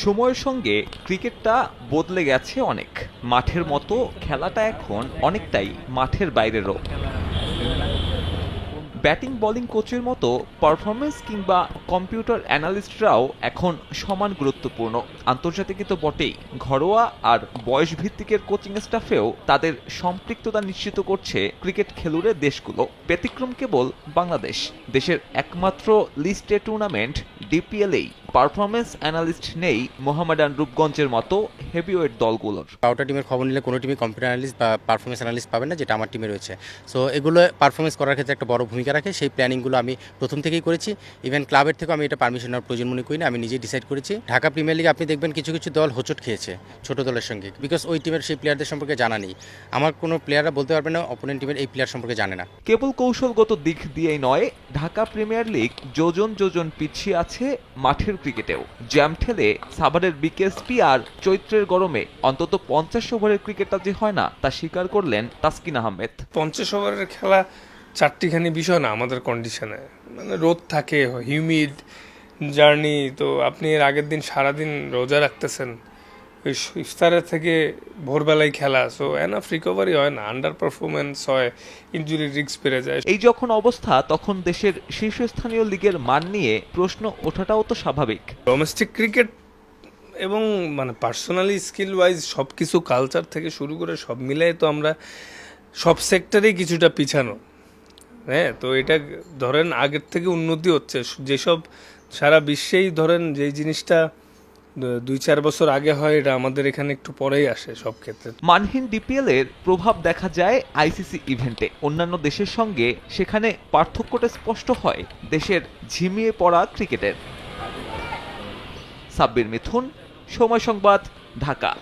সময়ের সঙ্গে ক্রিকেটটা বদলে গেছে অনেক। মাঠের মতো খেলাটা এখন অনেকটাই মাঠের বাইরেরও। ব্যাটিং বোলিং কোচের মতো পারফরমেন্স কিংবা কম্পিউটার অ্যানালিস্টরাও এখন সমান গুরুত্বপূর্ণ। আন্তর্জাতিকে তো বটেই, ঘরোয়া আর বয়সভিত্তিকের কোচিং স্টাফেও তাদের সম্পৃক্ততা নিশ্চিত করছে ক্রিকেট খেলুড়ে দেশগুলো। ব্যতিক্রম কেবল বাংলাদেশ। দেশের একমাত্র লিস্টে টুর্নামেন্ট ডিপিএলেই পারফরমেন্স অ্যানালিস্ট নেই মোহামেডান রূপগঞ্জের মতো হেভিওয়েট দলগুলোর। 12টা টিমের খবর নিলে কোনো টিমই কম্পিউটার অ্যানালিস্ট বা পারফরমেন্স অ্যানালিস্ট পাবেন না, যেটা আমার টিমে রয়েছে। সো এগুলো পারফরমেন্স করার ক্ষেত্রে একটা বড় ভূমিকা রাখে। সেই প্ল্যানিংগুলো আমি প্রথম থেকেই করেছি। ইভেন ক্লাবের থেকেও আমি এটা পারমিশন নেওয়ার প্রয়োজন মনে করি না, আমি নিজেই ডিসাইড করেছি। ঢাকা প্রিমিয়ার লিগে আপনি দেখবেন কিছু কিছু দল হোঁচট খেয়েছে ছোট দলের সঙ্গে, বিকজ ওই টিমের সেই প্লেয়ারদের সম্পর্কে জানা নেই। আমার কোনো প্লেয়াররা বলতে পারবে না অপোনেন্ট টিমের এই প্লেয়ার সম্পর্কে জানে না। কেবল কৌশলগত দিক দিয়েই নয়, ঢাকা প্রিমিয়ার লিগ যোজন যোজন পিছিয়ে আছে মাঠের ক্রিকেটেও। জ্যাম ঠেলে সাভারের বিকেএসপি আর চৈত্রের গরমে অন্তত 50 ওভারের ক্রিকেটটা যে হয় না, তা স্বীকার করলেন তাসকিন আহমেদ। 50 ওভারের খেলা চারটিখানি বিষয় না আমাদের কন্ডিশনে। মানে রোদ থাকে, হিউমিড জার্নি, তো আপনি এর আগের দিন সারাদিন রোজা রাখতেছেন, ওই ইফতারের থেকে ভোরবেলায় খেলা, সো এনাফ রিকভারি হয় না, আন্ডার পারফরমেন্স হয়, ইনজুরি রিস্ক বেড়ে যায়। এই যখন অবস্থা, তখন দেশের শীর্ষস্থানীয় লিগের মান নিয়ে প্রশ্ন ওঠাটাও তো স্বাভাবিক। ডোমেস্টিক ক্রিকেট এবং মানে পার্সোনালি স্কিল ওয়াইজ সব কিছু, কালচার থেকে শুরু করে সব মিলাই তো আমরা সব সেক্টরেই কিছুটা পিছানো। হ্যাঁ, তো এটা ধরেন আগের থেকে উন্নতি হচ্ছে। যেসব সারা বিশ্বেই ধরেন যেই জিনিসটা 2-4 বছর আগে হয়, এটা আমাদের এখানে একটু পরেই আসে সব ক্ষেত্রে। মানহীন ডিপিএল এর প্রভাব দেখা যায় আইসিসি ইভেন্টে। অন্যান্য দেশের সঙ্গে সেখানে পার্থক্যটা স্পষ্ট হয় দেশের ঝিমিয়ে পড়া ক্রিকেটের। সাব্বির মিথুন, সময় সংবাদ, ঢাকা।